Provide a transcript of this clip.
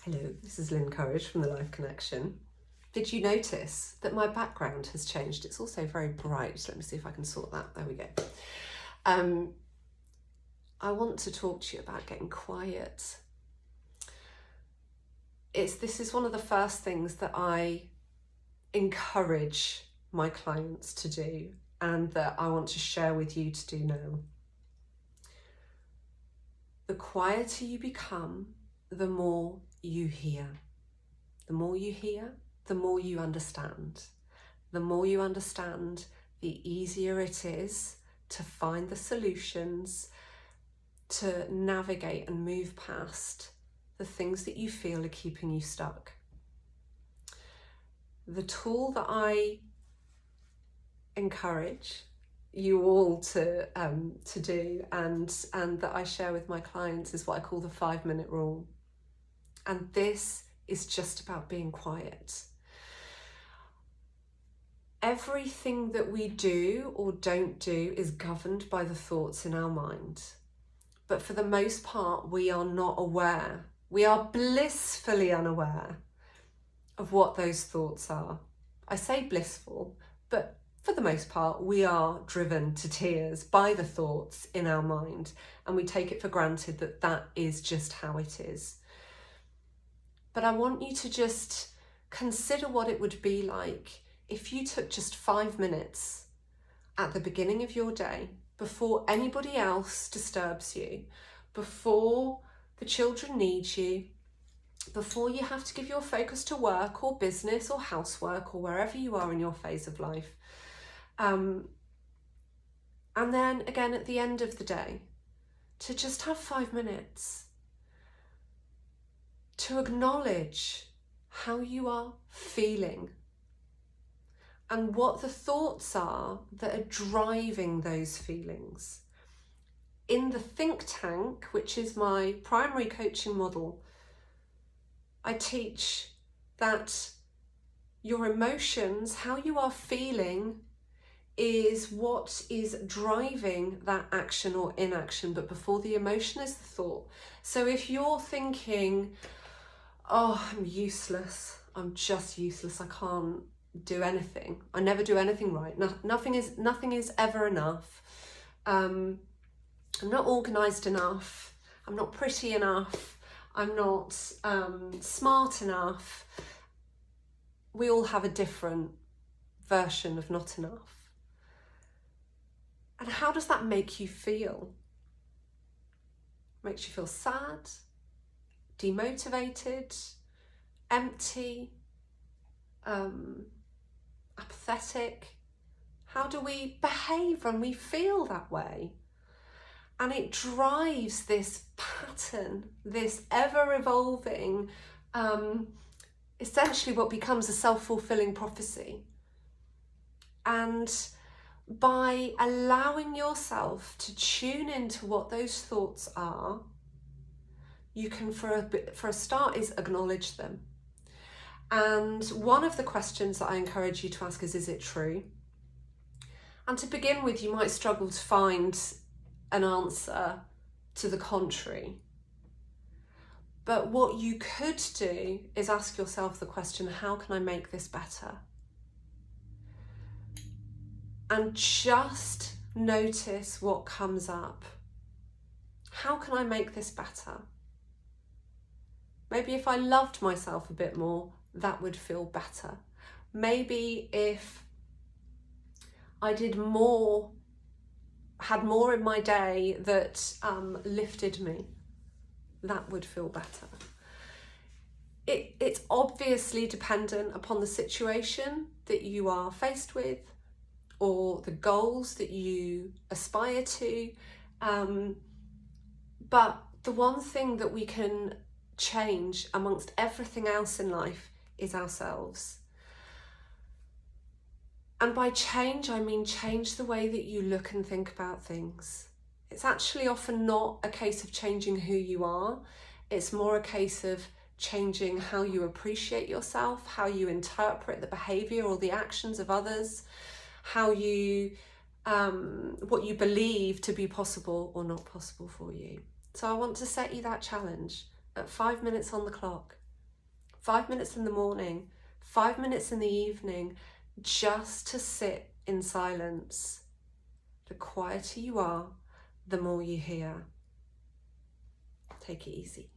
Hello, this is Lynn Courage from The Life Connection. Did you notice that my background has changed? It's also very bright. Let me see if I can sort that. There we go. I want to talk to you about getting quiet. This is one of the first things that I encourage my clients to do and that I want to share with you to do now. The quieter you become, the more you hear. The more you hear, the more you understand. The more you understand, the easier it is to find the solutions, to navigate and move past the things that you feel are keeping you stuck. The tool that I encourage you all to do and that I share with my clients is what I call the 5-minute rule. And this is just about being quiet. Everything that we do or don't do is governed by the thoughts in our mind. But for the most part, we are not aware. We are blissfully unaware of what those thoughts are. I say blissful, but for the most part, we are driven to tears by the thoughts in our mind, and we take it for granted that that is just how it is. But I want you to just consider what it would be like if you took just 5 minutes at the beginning of your day, before anybody else disturbs you, before the children need you, before you have to give your focus to work or business or housework or wherever you are in your phase of life. And then again at the end of the day, to just have 5 minutes to acknowledge how you are feeling and what the thoughts are that are driving those feelings. In the think tank, which is my primary coaching model, I teach that your emotions, how you are feeling, is what is driving that action or inaction, but before the emotion is the thought. So if you're thinking, oh, I'm useless, I'm just useless, I can't do anything, I never do anything right, nothing is ever enough, I'm not organised enough, I'm not pretty enough, I'm not smart enough. We all have a different version of not enough. And how does that make you feel? Makes you feel sad, demotivated, empty, apathetic. How do we behave when we feel that way? And it drives this pattern, this ever-evolving, essentially what becomes a self-fulfilling prophecy. And by allowing yourself to tune into what those thoughts are, you can, for a start, is acknowledge them. And one of the questions that I encourage you to ask is it true? And to begin with, you might struggle to find an answer to the contrary. But what you could do is ask yourself the question, how can I make this better? And just notice what comes up. How can I make this better? Maybe if I loved myself a bit more, that would feel better. Maybe if I did more, had more in my day that lifted me, that would feel better. It's obviously dependent upon the situation that you are faced with or the goals that you aspire to. But the one thing that we can change amongst everything else in life is ourselves. And by change, I mean change the way that you look and think about things. It's actually often not a case of changing who you are. It's more a case of changing how you appreciate yourself, how you interpret the behavior or the actions of others, how you, what you believe to be possible or not possible for you. So I want to set you that challenge at 5 minutes on the clock. 5 minutes in the morning, 5 minutes in the evening, just to sit in silence. The quieter you are, the more you hear. Take it easy.